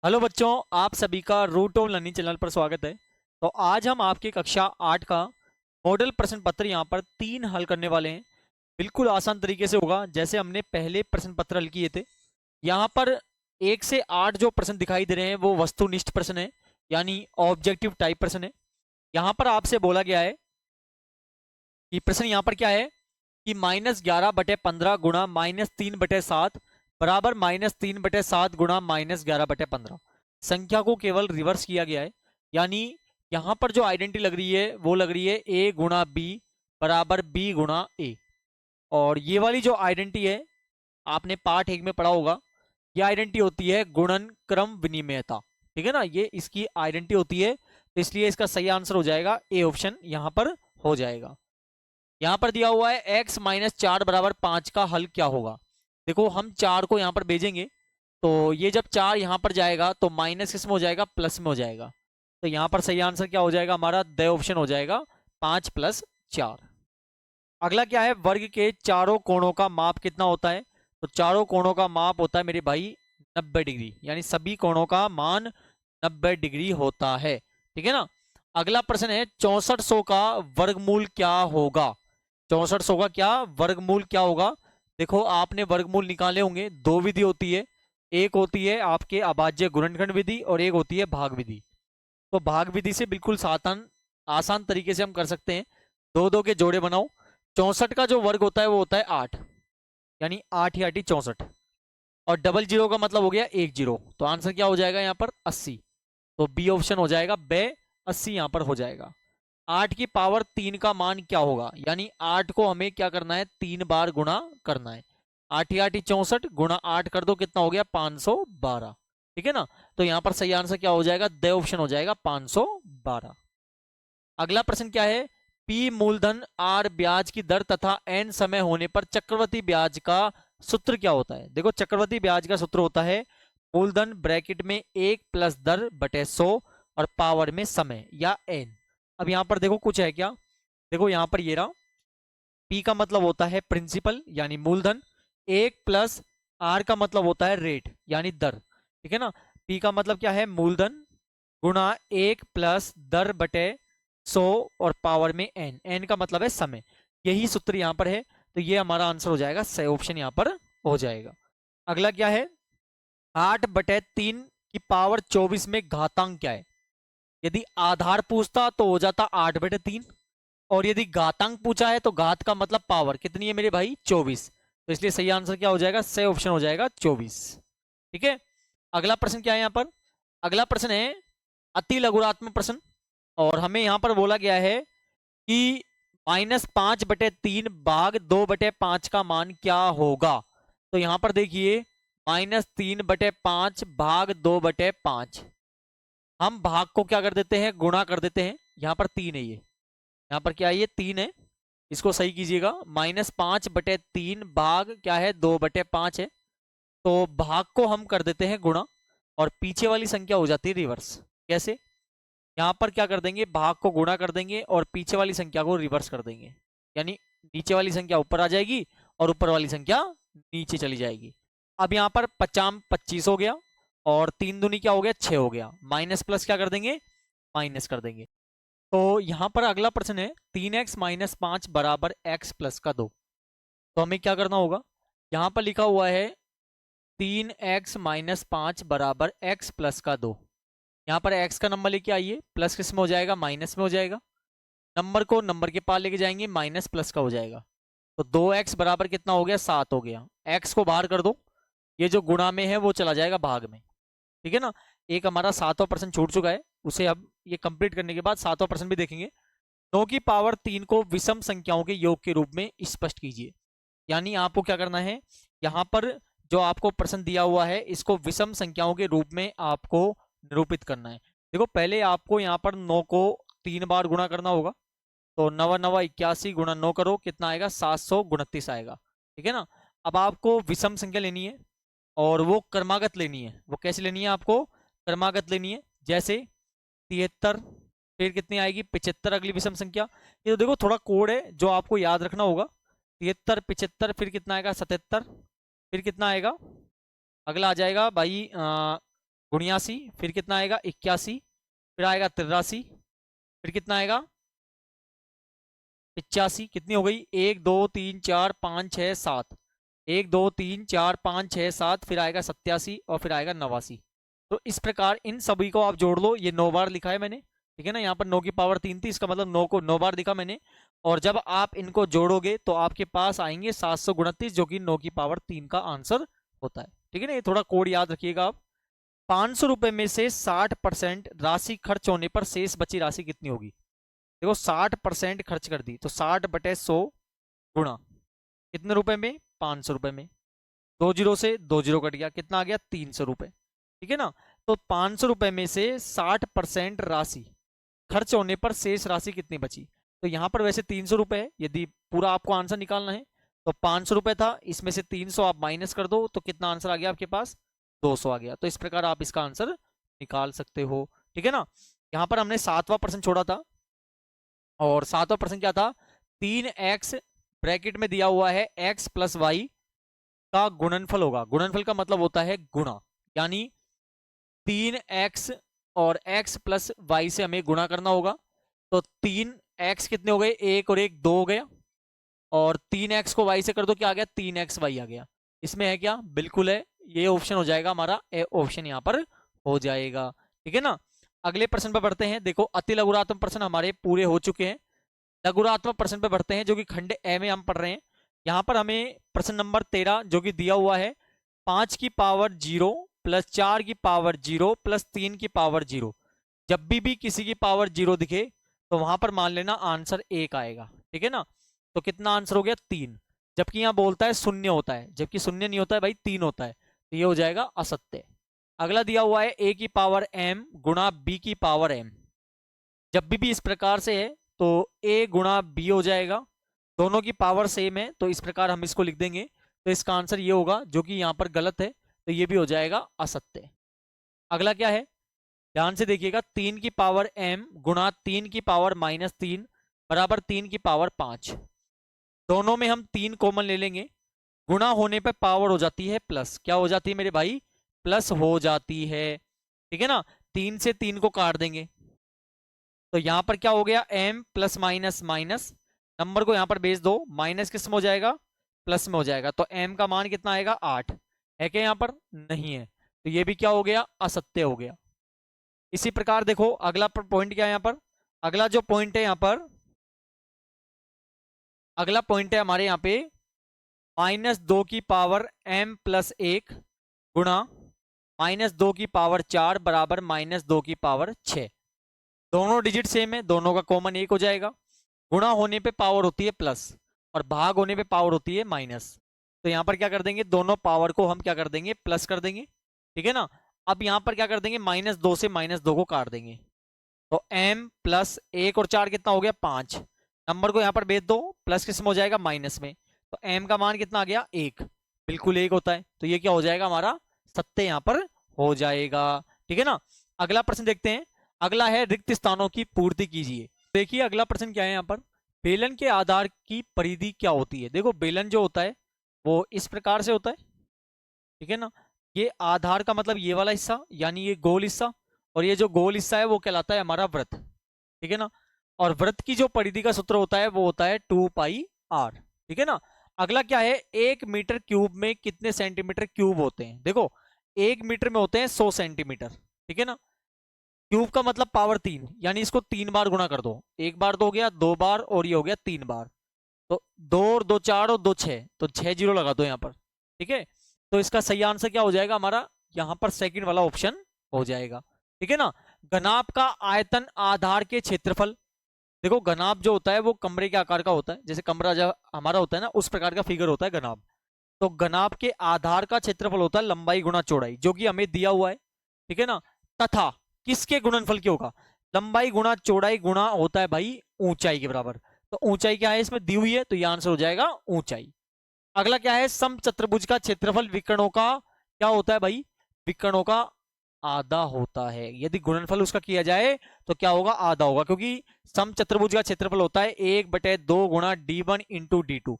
Hello बच्चों, आप सभी का रूट ऑफ लर्निंग चैनल पर स्वागत है। तो आज हम आपकी कक्षा 8 का मॉडल प्रश्न पत्र यहाँ पर 3 हल करने वाले हैं। बिल्कुल आसान तरीके से होगा जैसे हमने पहले प्रश्न पत्र हल किए थे। यहाँ पर 1 से 8 जो प्रश्न दिखाई दे रहे हैं वो वस्तुनिष्ठ प्रश्न है, यानी ऑब्जेक्टिव टाइप प्रश्न है। यहाँ पर आपसे बोला गया है कि प्रश्न यहाँ पर क्या है कि -11/15 गुणा -3/7 बराबर -3/7 गुणा -11/15 संख्या को केवल रिवर्स किया गया है। यानी यहां पर जो आइडेंटिटी लग रही है वो लग रही है a गुणा बी बराबर b गुणा a। और ये वाली जो आइडेंटिटी है आपने पार्ट 1 में पढ़ा होगा। ये आइडेंटिटी होती है गुणन क्रम विनिमयता। ठीक है ना, ये इसकी आइडेंटिटी होती है, तो इसलिए इसका सही आंसर हो जाएगा ए ऑप्शन यहां पर हो जाएगा। यहां पर दिया हुआ है x-4 बराबर 5 का हल क्या होगा। देखो हम 4 को यहां पर भेजेंगे तो ये जब 4 यहां पर जाएगा तो माइनस किस में हो जाएगा, प्लस में हो जाएगा। तो यहां पर सही आंसर क्या हो जाएगा हमारा, द ऑप्शन हो जाएगा 5 + 4। अगला क्या है, वर्ग के चारों कोणों का माप कितना होता है। तो चारों कोणों का माप होता है मेरे भाई 90 डिग्री, यानी सभी कोणों का मान 90 डिग्री होता है। ठीक है ना। अगला प्रश्न है 6400 का वर्गमूल क्या होगा। 6400 का क्या वर्गमूल क्या होगा। देखो आपने वर्गमूल निकाले होंगे, दो विधि होती है। एक होती है आपके अभाज्य गुणनखंड विधि और एक होती है भाग विधि। तो भाग विधि से बिल्कुल आसान आसान तरीके से हम कर सकते हैं। दो दो के जोड़े बनाओ। 64 का जो वर्ग होता है वो होता है 8, यानी 8 ही 8 ही 64। और डबल जीरो का मतलब हो गया 1 जीरो, तो आंसर क्या हो जाएगा यहाँ पर 80। तो बी ऑप्शन हो जाएगा बे 80 यहाँ पर हो जाएगा। 8 की पावर 3 का मान क्या होगा, यानी 8 को हमें क्या करना है, 3 बार गुणा करना है। 8 ही 8 ही 64 गुणा 8 कर दो, कितना हो गया 512। ठीक है ना। तो यहां पर सही आंसर क्या हो जाएगा, द ऑप्शन हो जाएगा 512। अगला प्रश्न क्या है, पी मूलधन आर ब्याज की दर तथा एन समय होने पर चक्रवृद्धि ब्याज का सूत्र क्या होता है। देखो चक्रवृद्धि ब्याज का सूत्र होता है मूलधन ब्रैकेट में 1 + दर बटे 100 और पावर में समय या एन। अब यहां पर देखो कुछ है क्या, देखो यहां पर ये रहा, पी का मतलब होता है प्रिंसिपल यानी मूलधन, 1 + आर का मतलब होता है रेट यानी दर। ठीक है ना। पी का मतलब क्या है, मूलधन गुणा 1 + दर बटे 100 और पावर में एन, एन का मतलब है समय। यही सूत्र यहां पर है, तो ये हमारा आंसर हो जाएगा, सही ऑप्शन यहां पर हो जाएगा। अगला क्या है, 8/3 की पावर 24 में घातांक क्या है। यदि आधार पूछता तो हो जाता 8/3, और यदि घातांक पूछा है तो घात का मतलब पावर कितनी है मेरे भाई, 24। तो इसलिए सही आंसर क्या हो जाएगा, सही ऑप्शन हो जाएगा 24। ठीक है। अगला प्रश्न क्या है यहाँ पर, अगला प्रश्न है अति लघुरात्मक प्रश्न। और हमें यहाँ पर बोला गया है कि -5/3 भाग 2/5 का मान क्या होगा। तो यहां पर देखिए -3/5 भाग 2/5, हम भाग को क्या कर देते हैं, गुणा कर देते हैं। यहाँ पर 3 है, ये यहाँ पर क्या है, ये 3 है, इसको सही कीजिएगा। -5/3 भाग क्या है, 2/5 है। तो भाग को हम कर देते हैं गुणा, और पीछे वाली संख्या हो जाती है रिवर्स। कैसे, यहाँ पर क्या कर देंगे, भाग को गुणा कर देंगे और पीछे वाली संख्या को रिवर्स कर देंगे। यानी नीचे वाली संख्या ऊपर आ जाएगी और ऊपर वाली संख्या नीचे चली जाएगी। अब यहाँ पर 50 25 हो गया, और 3 दूनी क्या हो गया, 6 हो गया। माइनस प्लस क्या कर देंगे, माइनस कर देंगे। तो यहाँ पर अगला प्रश्न है 3x - 5 बराबर x + का 2। तो हमें क्या करना होगा, यहाँ पर लिखा हुआ है 3x - 5 बराबर x + का 2। यहाँ पर x का नंबर लेके आइए, प्लस किस में हो जाएगा, माइनस में हो जाएगा। नंबर को नंबर के पास लेके जाएंगे, माइनस प्लस का हो जाएगा। तो 2x बराबर कितना हो गया, 7 हो गया। x को बाहर कर दो, ये जो गुणा में है वो चला जाएगा भाग में। ठीक है ना। एक हमारा 7वां प्रश्न छूट चुका है, उसे अब ये कंप्लीट करने के बाद 7वां प्रश्न भी देखेंगे। 9 की पावर 3 को विषम संख्याओं के योग के रूप में स्पष्ट कीजिए। यानी आपको क्या करना है, यहाँ पर जो आपको प्रश्न दिया हुआ है इसको विषम संख्याओं के रूप में आपको निरूपित करना है। देखो पहले आपको यहाँ पर 9 को 3 बार गुणा करना होगा। तो 9 9 81 गुणा 9 करो, कितना आएगा, 729 आएगा। ठीक है ना। अब आपको विषम संख्या लेनी है और वो क्रमागत लेनी है। वो कैसे लेनी है, आपको क्रमागत लेनी है। जैसे 73, फिर कितनी आएगी 75 अगली विषम संख्या। ये तो देखो थोड़ा कोड है जो आपको याद रखना होगा। 73 75 फिर कितना आएगा 77, फिर कितना आएगा, अगला आ जाएगा भाई 89, फिर कितना आएगा 81, फिर आएगा 83, फिर कितना आएगा 85, कितनी हो गई 1 2 3 4 5 6 7, 1 2 3 4 5 6 7, फिर आएगा 87 और फिर आएगा 89। तो इस प्रकार इन सभी को आप जोड़ लो, ये 9 बार लिखा है मैंने, ठीक है ना। यहाँ पर 9 की पावर 3 थी, इसका मतलब 9 को 9 बार लिखा मैंने। और जब आप इनको जोड़ोगे तो आपके पास आएंगे 729, जो कि 9 की पावर 3 का आंसर होता है, ठीक है ना। ये थोड़ा कोड याद रखिएगा आप। 500 रुपए में से 60% राशि खर्च होने पर शेष बची राशि कितनी होगी। देखो 60% खर्च कर दी, तो 60/100 गुणा कितने रुपए में, 500 रुपए में। 2 जीरो से 2 जीरो कट गया, कितना आ गया 300 रुपए, ठीक है ना। तो 500 रुपए में से 60% राशि खर्च होने पर शेष राशि कितनी बची। तो यहाँ पर वैसे 300 रुपए है, यदि पूरा आपको आंसर निकालना है तो 500 रुपए था, इसमें से 300 आप माइनस कर दो तो कितना आंसर आ गया आपके पास, 200 आ गया। तो इस प्रकार आप इसका आंसर निकाल सकते हो, ठीक है ना। यहाँ पर हमने 7वां प्रश्न छोड़ा था, और 7वां प्रश्न क्या था, 3x ब्रैकेट में दिया हुआ है x प्लस वाई का गुणनफल होगा। गुणनफल का मतलब होता है गुणा, यानी 3x और x प्लस वाई से हमें गुणा करना होगा। तो 3x कितने हो गए, 1 और 1 2 हो गया, और 3x को y से कर दो, क्या आ गया 3xy आ गया। इसमें है क्या, बिल्कुल है, ये ऑप्शन हो जाएगा हमारा, ए ऑप्शन यहाँ पर हो जाएगा, ठीक है ना। अगले प्रश्न पर बढ़ते हैं। देखो अति लघुरात्मक प्रश्न हमारे पूरे हो चुके हैं, लघुरात्मक प्रश्न पर बढ़ते हैं, जो कि खंड ए में हम पढ़ रहे हैं। यहाँ पर हमें प्रश्न नंबर 13 जो कि दिया हुआ है, 5 की पावर 0 प्लस 4 की पावर 0 प्लस 3 की पावर 0। जब भी किसी की पावर 0 दिखे तो वहां पर मान लेना आंसर 1 आएगा, ठीक है ना। तो कितना आंसर हो गया 3, जबकि यहाँ बोलता है शून्य होता है, जबकि शून्य नहीं होता है भाई, 3 होता है, तो ये हो जाएगा असत्य। अगला दिया हुआ है a की पावर m गुणा b की पावर m। जब भी इस प्रकार से है तो a गुणा b हो जाएगा, दोनों की पावर सेम है, तो इस प्रकार हम इसको लिख देंगे। तो इसका आंसर ये होगा, जो कि यहाँ पर गलत है, तो ये भी हो जाएगा असत्य। अगला क्या है, ध्यान से देखिएगा, 3 की पावर m गुणा 3 की पावर -3 बराबर 3 की पावर 5। दोनों में हम 3 कॉमन ले लेंगे, गुणा होने पर पावर हो जाती है प्लस, क्या हो जाती है मेरे भाई, प्लस हो जाती है, ठीक है ना। 3 से 3 को काट देंगे, तो यहां पर क्या हो गया, m plus minus minus, number को यहां पर भेज दो, माइनस किस में हो जाएगा, प्लस में हो जाएगा। तो m का मान कितना आएगा 8, है क्या यहाँ पर, नहीं है, तो ये भी क्या हो गया, असत्य हो गया। इसी प्रकार देखो अगला पॉइंट क्या है यहाँ पर, अगला जो पॉइंट है यहाँ पर, अगला पॉइंट है हमारे यहाँ पे -2 की पावर m प्लस 1 गुणा -2 की पावर 4 बराबर -2 की पावर 6। दोनों डिजिट सेम है, दोनों का कॉमन 1 हो जाएगा। गुणा होने पे पावर होती है प्लस और भाग होने पे पावर होती है माइनस। तो यहाँ पर क्या कर देंगे, दोनों पावर को हम क्या कर देंगे, प्लस कर देंगे, ठीक है ना। अब यहाँ पर क्या कर देंगे, -2 से -2 को काट देंगे, तो m प्लस 1 और 4 कितना हो गया 5। नंबर को यहाँ पर भेज दो, प्लस किस में हो जाएगा, माइनस में। तो m का मान कितना आ गया 1, बिल्कुल 1 होता है, तो ये क्या हो जाएगा हमारा, सत्य यहाँ पर हो जाएगा, ठीक है ना। अगला प्रश्न देखते हैं, अगला है रिक्त स्थानों की पूर्ति कीजिए। देखिए अगला प्रश्न क्या है यहाँ पर, बेलन के आधार की परिधि क्या होती है। देखो बेलन जो होता है वो इस प्रकार से होता है, ठीक है ना। ये आधार का मतलब ये वाला हिस्सा, यानी ये गोल हिस्सा, और ये जो गोल हिस्सा है वो कहलाता है हमारा वृत्त, ठीक है ना। और वृत्त की जो परिधि का सूत्र होता है वो होता है 2πr, ठीक है ना। अगला क्या है, 1 मीटर क्यूब में कितने सेंटीमीटर क्यूब होते हैं। देखो 1 मीटर में होते हैं 100 सेंटीमीटर, ठीक है ना। क्यूब का मतलब पावर 3, यानी इसको 3 बार गुणा कर दो, 1 बार तो हो गया, 2 बार, और ये हो गया 3 बार। तो 2 और 2 4 और 2 6, तो 6 जीरो लगा दो यहाँ पर, ठीक है। तो इसका सही आंसर क्या हो जाएगा हमारा, यहाँ पर सेकंड वाला ऑप्शन हो जाएगा, ठीक है ना। घनाभ का आयतन आधार के क्षेत्रफल। देखो घनाभ जो होता है वो कमरे के आकार का होता है, जैसे कमरा जब हमारा होता है ना, उस प्रकार का फिगर होता है घनाभ। तो घनाभ के आधार का क्षेत्रफल होता है लंबाई गुणा चौड़ाई, जो कि हमें दिया हुआ है, ठीक है ना। तथा किसके गुणनफल की होगा, लंबाई गुणा चौड़ाई गुणा होता है भाई ऊंचाई के बराबर। तो ऊंचाई क्या है इसमें दी हुई है, तो ये आंसर हो जाएगा ऊंचाई। अगला क्या है, समचतुर्भुज का क्षेत्रफल विकर्णों का क्या होता है भाई, विकर्णों का आधा होता है। यदि गुणनफल उसका किया जाए तो क्या होगा, आधा होगा, क्योंकि समचतुर्भुज का क्षेत्रफल होता है 1/2 गुणा d1 into d2।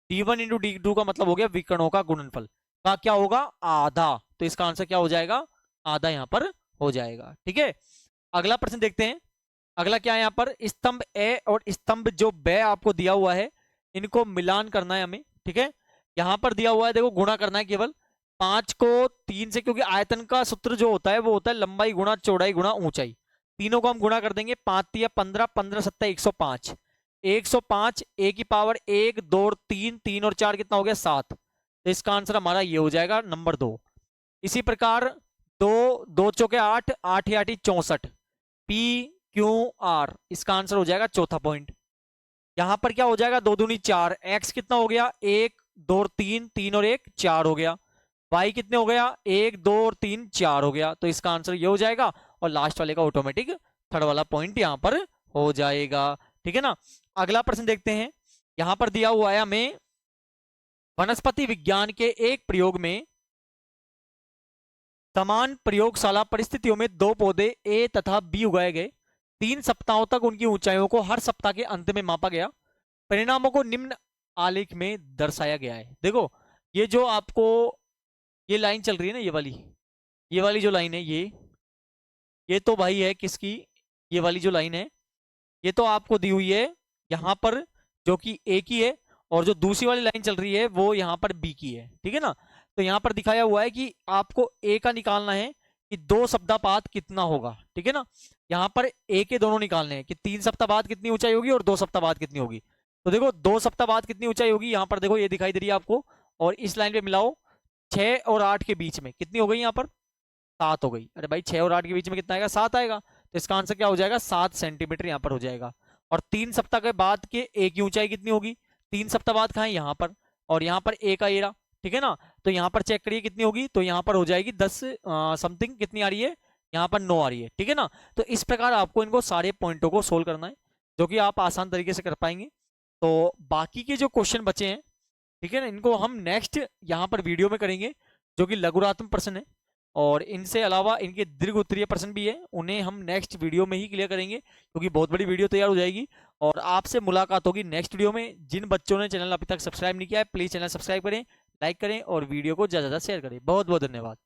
d1 into d2 का मतलब हो गया विकर्णों का गुणनफल का क्या होगा, आधा। तो इसका आंसर क्या हो जाएगा, आधा यहाँ पर हो जाएगा। ठीक है, अगला प्रश्न देखते हैं। अगला क्या है यहाँ पर, स्तंभ ए और स्तंभ जो ब आपको दिया हुआ है, इनको मिलान करना है हमें। ठीक है, यहाँ पर दिया हुआ है, देखो गुणा करना है केवल 5 को 3 से, क्योंकि आयतन का सूत्र जो होता है वो होता है लंबाई गुणा चौड़ाई गुणा ऊंचाई। तीनों को हम गुणा कर देंगे, 5 तिया 15, 15 सत्ता 105, 105 ए की पावर 1 2 3, 3 और 4 कितना हो गया 7। तो इसका आंसर हमारा ये हो जाएगा नंबर 2। इसी प्रकार 2 2 चौके 8, 8 या 8 64, पी क्यू आर, इसका आंसर हो जाएगा चौथा पॉइंट। यहां पर क्या हो जाएगा, 2 दूनी 4, एक्स कितना हो गया 1 2 3, 3 और 1 4 हो गया, वाई कितने हो गया 1 2 और 3 4 हो गया। तो इसका आंसर ये हो जाएगा, और लास्ट वाले का ऑटोमेटिक थर्ड वाला पॉइंट यहां पर हो जाएगा। ठीक है ना, अगला प्रश्न देखते हैं। यहां पर दिया हुआ है हमें, वनस्पति विज्ञान के एक प्रयोग में समान प्रयोगशाला परिस्थितियों में 2 पौधे ए तथा बी उगाए गए। 3 सप्ताहों तक उनकी ऊंचाइयों को हर सप्ताह के अंत में मापा गया। परिणामों को निम्न आलेख में दर्शाया गया है। देखो, ये जो आपको ये लाइन चल रही है ना, ये वाली जो लाइन है, ये तो भाई है किसकी, ये वाली जो लाइन है ये तो आपको दी हुई है यहाँ पर, जो कि ए की है, और जो दूसरी वाली लाइन चल रही है वो यहाँ पर बी की है। ठीक है ना, तो यहाँ पर दिखाया हुआ है कि आपको ए का निकालना है कि 2 सप्ताह बाद कितना होगा। ठीक है ना, यहाँ पर ए के दोनों निकालने हैं कि 3 सप्ताह बाद कितनी ऊंचाई होगी और 2 सप्ताह बाद कितनी होगी। तो देखो 2 सप्ताह बाद कितनी ऊंचाई होगी, यहाँ पर देखो ये दिखाई दे रही है आपको, और इस लाइन पे मिलाओ, 6 और 8 के बीच में कितनी हो गई, यहाँ पर 7 हो गई। अरे भाई 6 और 8 के बीच में कितना आएगा, 7 आएगा। तो इसका आंसर क्या हो जाएगा, 7 सेंटीमीटर यहाँ पर हो जाएगा। और 3 सप्ताह के बाद के ए की ऊंचाई कितनी होगी, 3 सप्ताह बाद कहाँ है, यहाँ पर, और यहाँ पर ए का एरा। ठीक है ना, तो यहाँ पर चेक करिए कितनी होगी, तो यहाँ पर हो जाएगी 10 समथिंग, कितनी आ रही है, यहाँ पर 9 आ रही है। ठीक है ना, तो इस प्रकार आपको इनको सारे पॉइंटों को सोल्व करना है, जो कि आप आसान तरीके से कर पाएंगे। तो बाकी के जो क्वेश्चन बचे हैं, ठीक है ना, इनको हम नेक्स्ट यहाँ पर वीडियो में करेंगे, जो कि लघुरात्मक प्रश्न है। और इनसे अलावा इनके दीर्घ उत्तरीय प्रश्न भी है, उन्हें हम नेक्स्ट वीडियो में ही क्लियर करेंगे, क्योंकि बहुत बड़ी वीडियो तैयार हो जाएगी। और आपसे मुलाकात होगी नेक्स्ट वीडियो में। जिन बच्चों ने चैनल अभी तक सब्सक्राइब नहीं किया है, प्लीज़ चैनल सब्सक्राइब करें, लाइक करें और वीडियो को ज़्यादा से ज़्यादा शेयर करें। बहुत बहुत धन्यवाद।